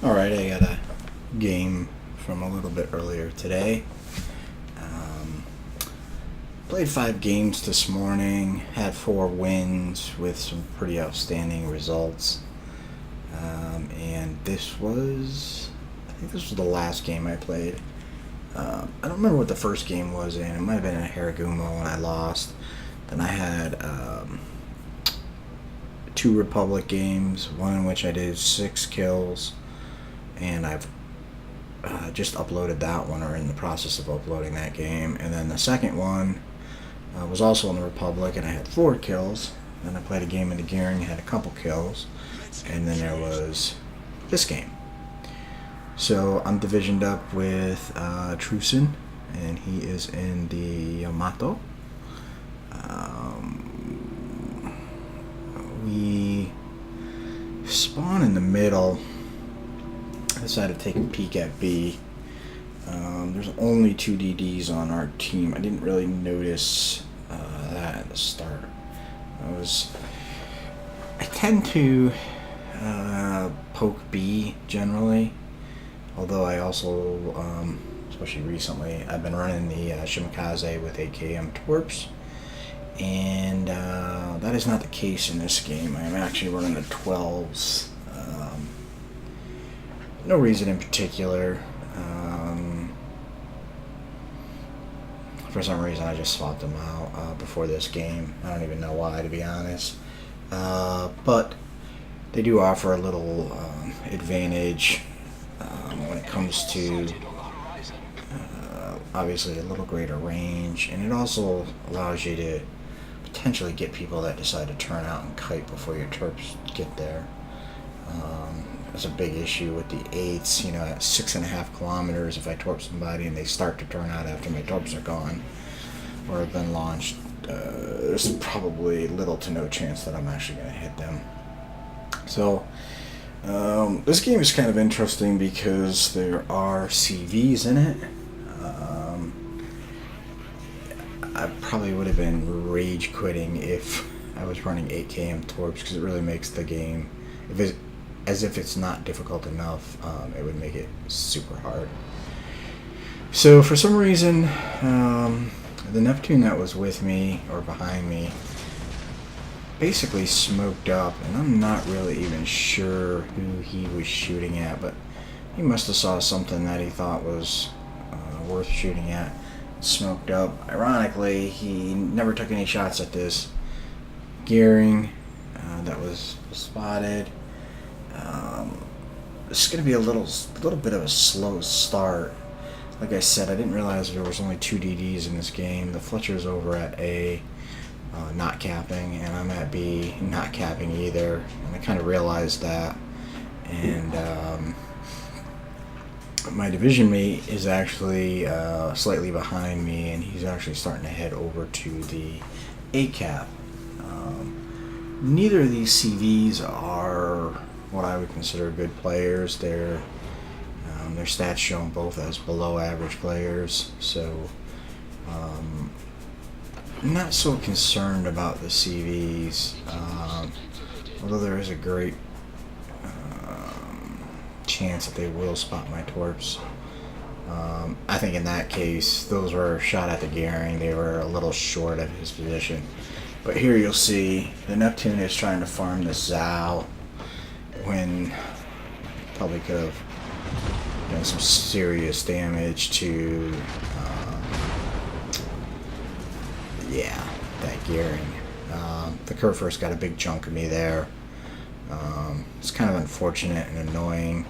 Alright, I got a game from a little bit earlier today. Played 5 games this morning, had 4 wins with some pretty outstanding results. And I think this was the last game I played. I don't remember what the first game was in. It might have been in Haragumo and I lost. Then I had 2 Republic games, one in which I did 6 kills. And I've just uploaded that one, or in the process of uploading that game. And then the second one was also in the Republic, and I had 4 kills. Then I played a game in the Gearing, had a couple kills. And then there was this game. So I'm divisioned up with Trusin, and he is in the Yamato. We spawn in the middle. I decided to take a peek at B. There's only 2 DDs on our team. I didn't really notice that at the start. I tend to poke B generally, although I also, especially recently, I've been running the Shimakaze with AKM Torps, and that is not the case in this game. I'm actually running the 12s. No reason in particular. For some reason I just swapped them out before this game. I don't even know why, to be honest. But they do offer a little advantage when it comes to obviously a little greater range, and it also allows you to potentially get people that decide to turn out and kite before your torps get there. That's a big issue with the 8s, at 6.5 kilometers. If I torp somebody and they start to turn out after my torps are gone or have been launched, there's probably little to no chance that I'm actually going to hit them. So this game is kind of interesting because there are CVs in it. I probably would have been rage quitting if I was running 8km torps, because it really makes the game, as if it's not difficult enough, it would make it super hard. So for some reason, the Neptune that was with me, or behind me, basically smoked up, and I'm not really even sure who he was shooting at, but he must have saw something that he thought was worth shooting at. Smoked up. Ironically, he never took any shots at this gearing that was spotted. It's going to be a little bit of a slow start. Like I said, I didn't realize there was only 2 DDs in this game. The Fletcher's over at A, not capping, and I'm at B, not capping either. And I kind of realized that. And my division mate is actually slightly behind me, and he's actually starting to head over to the A cap. Neither of these CVs are what I would consider good players. Their stats show them both as below average players, so I'm not so concerned about the CVs, although there is a great chance that they will spot my torps. I think in that case, those were shot at the gearing. They were a little short of his position. But here you'll see the Neptune is trying to farm the Zao when probably could have done some serious damage to that gearing. The Kerfur's got a big chunk of me there. It's kind of unfortunate and annoying.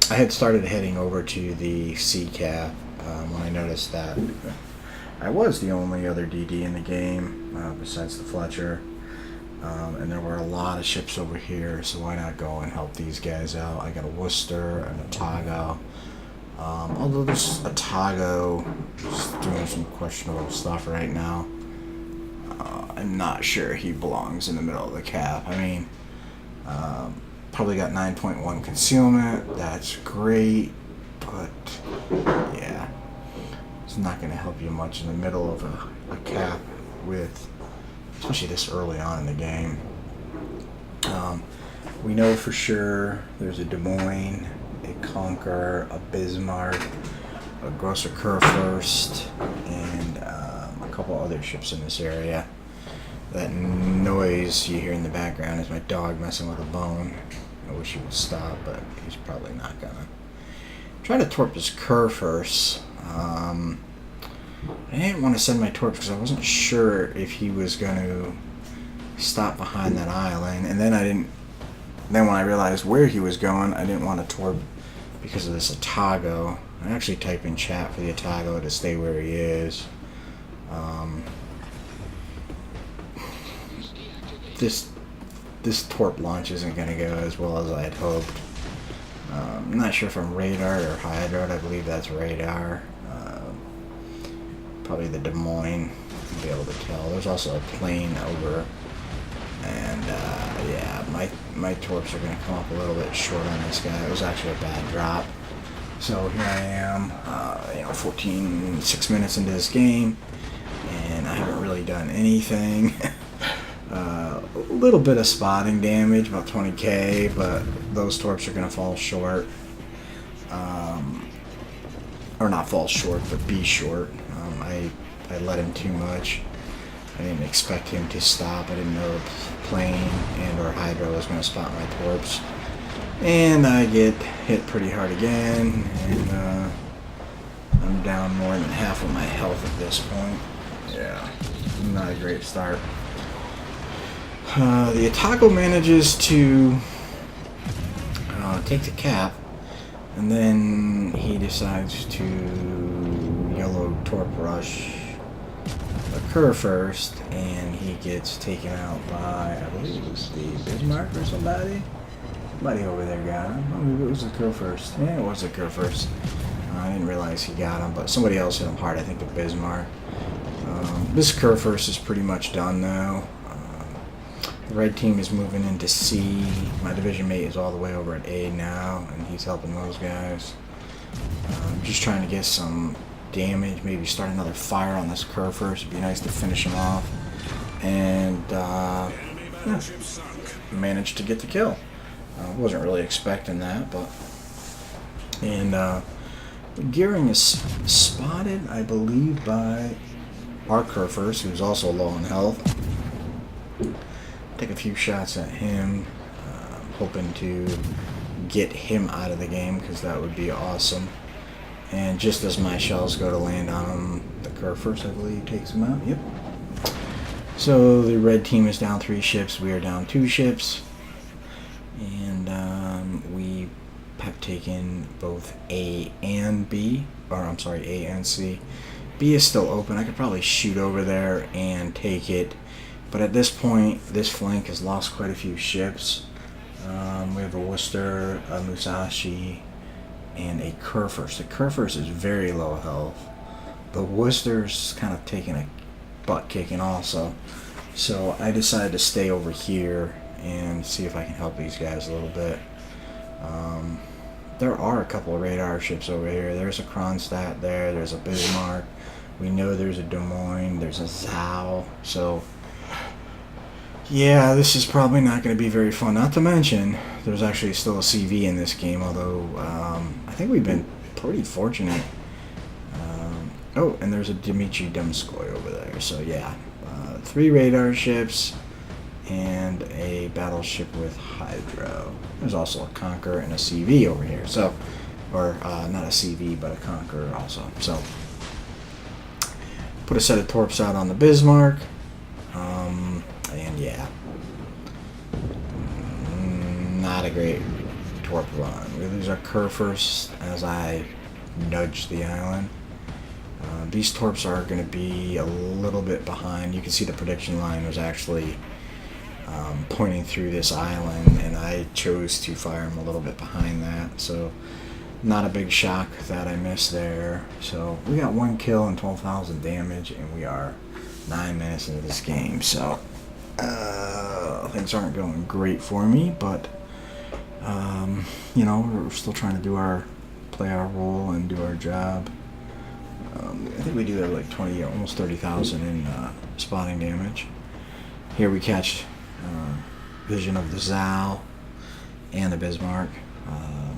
I had started heading over to the C cap when I noticed that I was the only other DD in the game besides the Fletcher. And there were a lot of ships over here, so why not go and help these guys out? I got a Worcester and a Tago. Although this Atago is doing some questionable stuff right now. I'm not sure he belongs in the middle of the cap. I mean, probably got 9.1 concealment. That's great, but yeah, it's not going to help you much in the middle of a cap with, especially this early on in the game. We know for sure there's a Des Moines, a Conquer, a Bismarck, a Grosser Kurfürst, and a couple other ships in this area. That noise you hear in the background is my dog messing with a bone. I wish he would stop, but he's probably not gonna. Try to torp his Kurfürst. I didn't want to send my torps because I wasn't sure if he was going to stop behind that island, and then I didn't. Then when I realized where he was going, I didn't want to torp because of this Atago. I actually type in chat for the Atago to stay where he is. This torp launch isn't going to go as well as I had hoped. I'm not sure if I'm radar or hydro. I believe that's radar. Probably the Des Moines. I'll be able to tell. There's also a plane over, and yeah, my torps are going to come up a little bit short on this guy. It was actually a bad drop. So here I am, 6 minutes into this game, and I haven't really done anything. A little bit of spotting damage, about 20k, but those torps are going to fall short. Or not fall short, but be short. I let him too much. I didn't expect him to stop. I didn't know plane and or hydro was going to spot my torps. And I get hit pretty hard again, and I'm down more than half of my health at this point. Yeah, not a great start. The Atago manages to take the cap, and then he decides to yellow torp rush the Kurfürst, and he gets taken out by, I believe it was the Bismarck or somebody. Somebody over there got him. Oh, maybe it was the Kurfürst. Yeah, it was the Kurfürst. I didn't realize he got him, but somebody else hit him hard. I think the Bismarck. This Kurfürst is pretty much done now. The red team is moving into C. My division mate is all the way over at A now, and he's helping those guys. Just trying to get some damage, maybe start another fire on this Kurfürst. It'd be nice to finish him off. And managed to get the kill. Wasn't really expecting that, but... And Gearing is spotted, I believe, by our Kurfürst, who's also low on health. Take a few shots at him, hoping to get him out of the game, because that would be awesome. And just as my shells go to land on him, the Kurfürst, I believe, takes him out. Yep. So the red team is down 3 ships, we are down 2 ships. And we have taken both A and B, or I'm sorry, A and C. B is still open. I could probably shoot over there and take it. But at this point, this flank has lost quite a few ships. We have a Worcester, a Musashi, and a Kurfürst. The Kurfürst is very low health. The Worcester's kind of taking a butt kicking also. So I decided to stay over here and see if I can help these guys a little bit. There are a couple of radar ships over here. There's a Kronstadt there. There's a Bismarck. We know there's a Des Moines. There's a Zau. So... yeah, this is probably not going to be very fun. Not to mention, there's actually still a CV in this game, although I think we've been pretty fortunate. Oh, and there's a Dmitry Demskoy over there. So yeah, 3 radar ships and a battleship with Hydro. There's also a Conqueror and a CV over here. So, or not a CV, but a Conqueror also. So, put a set of torps out on the Bismarck. And yeah, not a great torp run. We lose our Kurfürst as I nudge the island. These torps are going to be a little bit behind. You can see the prediction line was actually pointing through this island, and I chose to fire them a little bit behind that. So not a big shock that I missed there. So we got 1 kill and 12,000 damage, and we are 9 minutes into this game. So things aren't going great for me, but you know, we're still trying to play our role and do our job. I think we do have like 20, almost 30,000 in spotting damage. Here we catch vision of the Zal and the Bismarck. I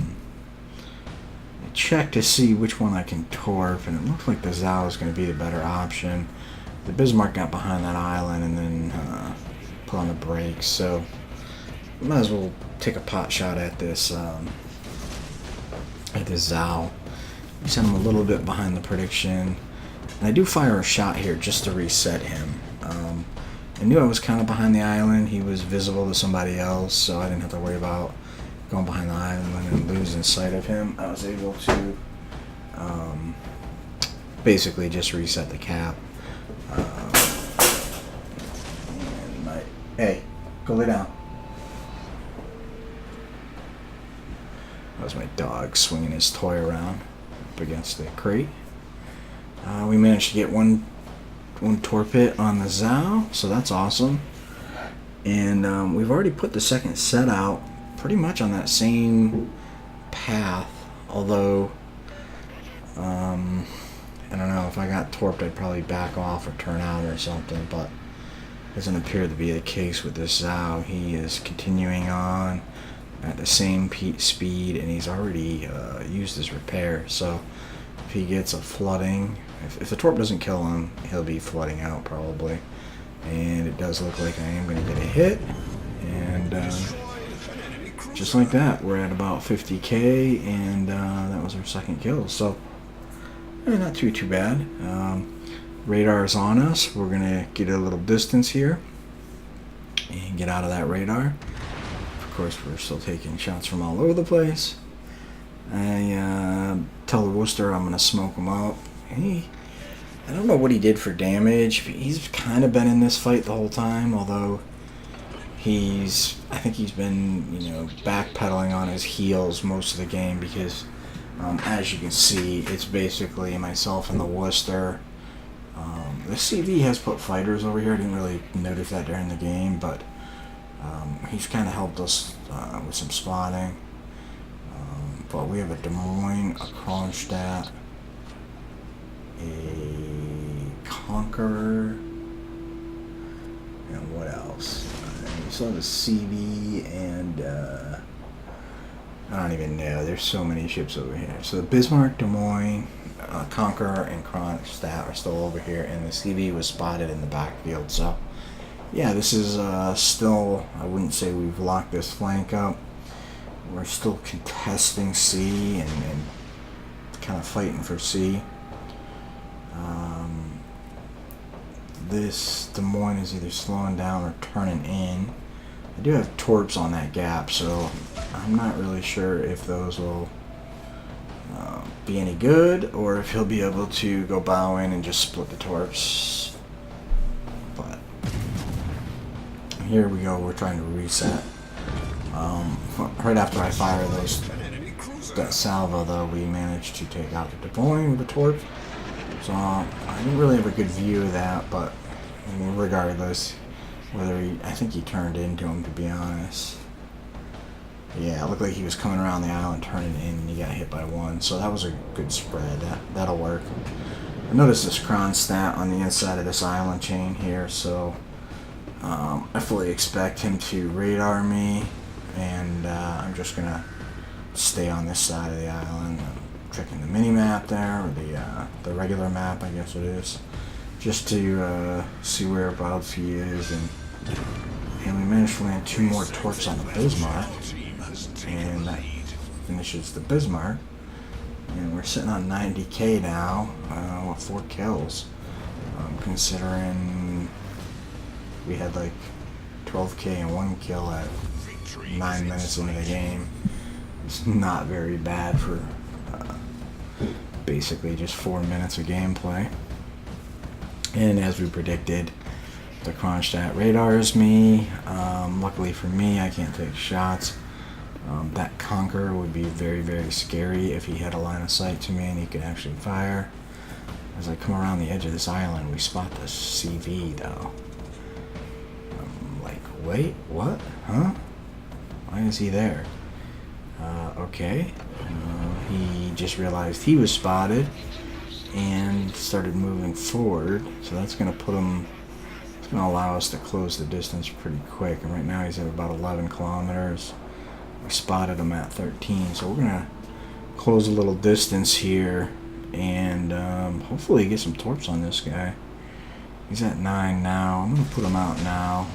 checked to see which one I can torp, and it looked like the Zal is going to be the better option. The Bismarck got behind that island and then put on the brakes, so might as well take a pot shot at this Zal. We sent him a little bit behind the prediction, and I do fire a shot here just to reset him. I knew I was kind of behind the island. He was visible to somebody else, so I didn't have to worry about going behind the island and losing sight of him. I was able to basically just reset the cap. Hey, go lay down. That was my dog swinging his toy around up against the crate. We managed to get one torpid on the Zal, so that's awesome. And we've already put the second set out pretty much on that same path, although I don't know, if I got torped I'd probably back off or turn out or something, but doesn't appear to be the case with this Zal. He is continuing on at the same speed, and he's already used his repair, so if he gets a flooding, if the torp doesn't kill him, he'll be flooding out probably. And it does look like I am going to get a hit, and just like that, we're at about 50k, and that was our second kill, so not too bad. Radar is on us. We're going to get a little distance here and get out of that radar. Of course, we're still taking shots from all over the place. I tell the Worcester I'm going to smoke him up. I don't know what he did for damage. He's kind of been in this fight the whole time, although I think he's been, backpedaling on his heels most of the game because, as you can see, it's basically myself and the Worcester. The CV has put fighters over here. I didn't really notice that during the game, but he's kind of helped us with some spotting. But we have a Des Moines, a Kronstadt, a Conqueror, and what else? We still have a CV, and I don't even know. There's so many ships over here. So the Bismarck, Des Moines, Conqueror, and Kronstadt are still over here, and the CV was spotted in the backfield. So yeah, this is still, I wouldn't say we've locked this flank up. We're still contesting C and kind of fighting for C. This Des Moines is either slowing down or turning in. I do have torps on that gap, so I'm not really sure if those will be any good, or if he'll be able to go bow in and just split the torps. But here we go, we're trying to reset. Right after I fire that salvo, though, we managed to take out the Des Moines with the torp. So I didn't really have a good view of that, but regardless, I think he turned into him, to be honest. Yeah, it looked like he was coming around the island, turning in, and he got hit by one. So that was a good spread. That'll work. I noticed this Kronstadt on the inside of this island chain here, so I fully expect him to radar me, and I'm just gonna stay on this side of the island. I'm checking the mini map there, or the regular map, I guess it is, just to see whereabouts he is, and we managed to land 2 more torps on the Bismarck, and that finishes the Bismarck, and we're sitting on 90k now with 4 kills, considering we had like 12k and 1 kill at 9 minutes into the game. It's not very bad for basically just 4 minutes of gameplay. And as we predicted, the Kronstadt radars me. Luckily for me, I can't take shots. That Conqueror would be very, very scary if he had a line of sight to me and he could actually fire. As I come around the edge of this island, we spot the CV, though. I'm like, wait, what? Huh? Why is he there? Okay. He just realized he was spotted and started moving forward, so that's going to put him It's going to allow us to close the distance pretty quick. And right now he's at about 11 kilometers. We spotted him at 13, so we're going to close a little distance here and hopefully get some torps on this guy. He's at 9 now. I'm going to put him out now.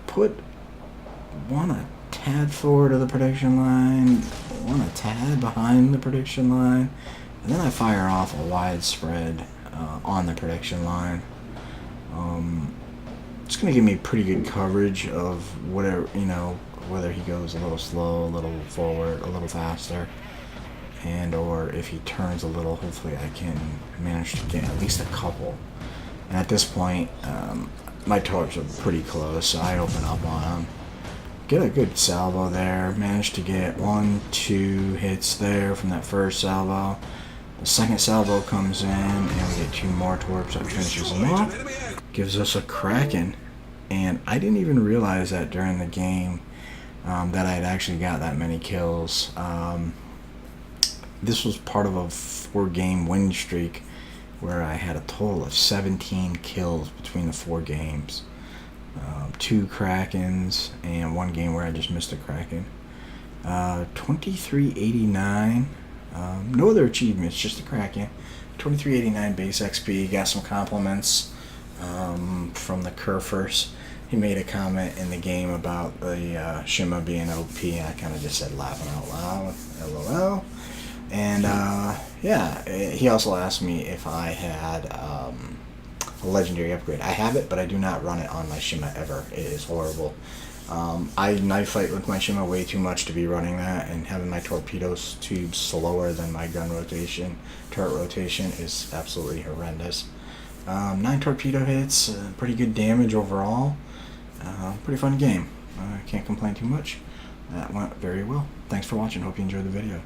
Put one a tad forward of the prediction line, one a tad behind the prediction line, and then I fire off a wide spread on the prediction line. It's going to give me pretty good coverage of whatever, you know, whether he goes a little slow, a little forward, a little faster, and or if he turns a little, hopefully I can manage to get at least a couple. And at this point, my torps are pretty close, so I open up on him. Get a good salvo there. Managed to get 1-2 hits there from that first salvo. The second salvo comes in, and we get 2 more torps that finishes him off. Gives us a Kraken. And I didn't even realize that during the game that I had actually got that many kills. This was part of a 4-game win streak where I had a total of 17 kills between the 4 games. 2 Krakens and 1 game where I just missed a Kraken. 2389. No other achievements, just a Kraken. 2389 base XP. Got some compliments from the Kerfers. He made a comment in the game about the Shima being OP, and I kind of just said laughing out loud, LOL. And yeah, he also asked me if I had a legendary upgrade. I have it, but I do not run it on my Shima ever. It is horrible. I knife fight with my Shima way too much to be running that, and having my torpedo tubes slower than my gun rotation, turret rotation, is absolutely horrendous. 9 torpedo hits, pretty good damage overall. Pretty fun game. Can't complain too much. That went very well. Thanks for watching. Hope you enjoyed the video.